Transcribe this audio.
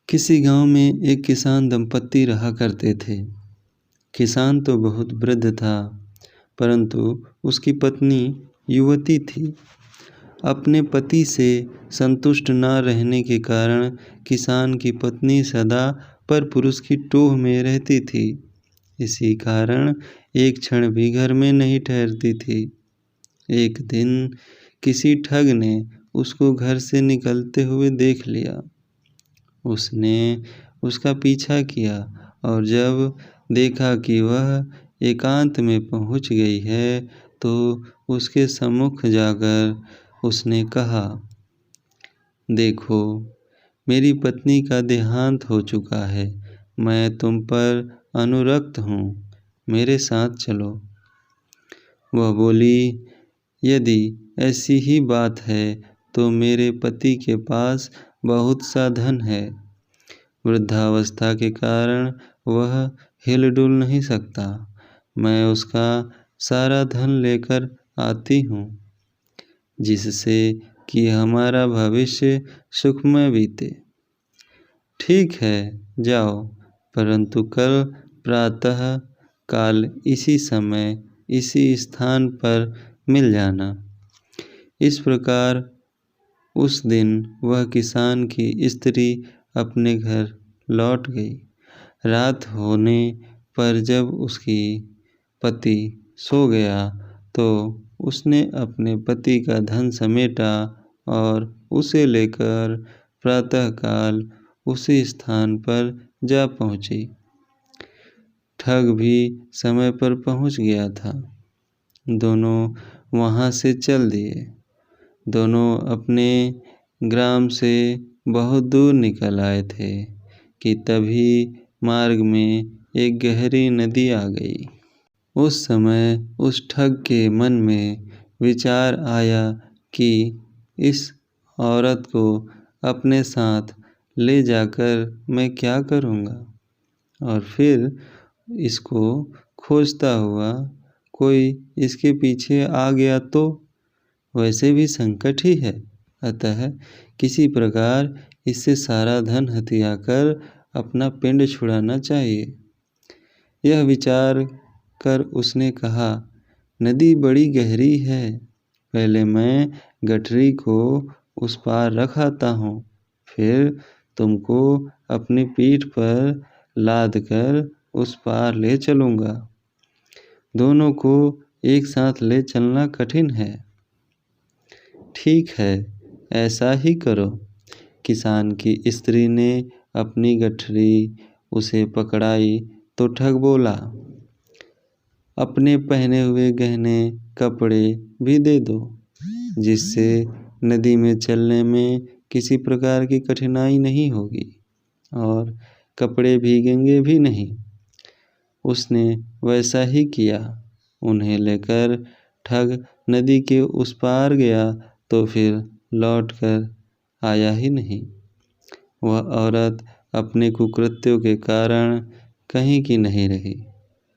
किसी गांव में एक किसान दंपत्ति रहा करते थे। किसान तो बहुत वृद्ध था, परंतु उसकी पत्नी युवती थी। अपने पति से संतुष्ट न रहने के कारण किसान की पत्नी सदा परपुरुष की टोह में रहती थी। इसी कारण एक क्षण भी घर में नहीं ठहरती थी। एक दिन किसी ठग ने उसको घर से निकलते हुए देख लिया। उसने उसका पीछा किया और जब देखा कि वह एकांत में पहुंच गई है, तो उसके सम्मुख जाकर उसने कहा, देखो, मेरी पत्नी का देहांत हो चुका है। मैं तुम पर अनुरक्त हूँ, मेरे साथ चलो। वह बोली, यदि ऐसी ही बात है तो मेरे पति के पास बहुत सा धन है। वृद्धावस्था के कारण वह हिलडुल नहीं सकता। मैं उसका सारा धन लेकर आती हूँ, जिससे कि हमारा भविष्य सुखमय बीते। ठीक है, जाओ, परंतु कल प्रातः काल इसी समय इसी स्थान पर मिल जाना। इस प्रकार उस दिन वह किसान की स्त्री अपने घर लौट गई। रात होने पर जब उसकी पति सो गया, तो उसने अपने पति का धन समेटा और उसे लेकर प्रातःकाल उसी स्थान पर जा पहुंची। ठग भी समय पर पहुंच गया था। दोनों वहां से चल दिए। दोनों अपने ग्राम से बहुत दूर निकल आए थे कि तभी मार्ग में एक गहरी नदी आ गई। उस समय उस ठग के मन में विचार आया कि इस औरत को अपने साथ ले जाकर मैं क्या करूँगा, और फिर इसको खोजता हुआ कोई इसके पीछे आ गया तो वैसे भी संकट ही है। अतः किसी प्रकार इससे सारा धन हथिया कर अपना पिंड छुड़ाना चाहिए। यह विचार कर उसने कहा, नदी बड़ी गहरी है, पहले मैं गठरी को उस पार रख आता हूँ, फिर तुमको अपनी पीठ पर लाद कर उस पार ले चलूँगा। दोनों को एक साथ ले चलना कठिन है। ठीक है, ऐसा ही करो। किसान की स्त्री ने अपनी गठरी उसे पकड़ाई तो ठग बोला, अपने पहने हुए गहने कपड़े भी दे दो, जिससे नदी में चलने में किसी प्रकार की कठिनाई नहीं होगी और कपड़े भीगेंगे भी नहीं। उसने वैसा ही किया। उन्हें लेकर ठग नदी के उस पार गया तो फिर लौटकर आया ही नहीं। वह औरत अपने कुकृत्यों के कारण कहीं की नहीं रही।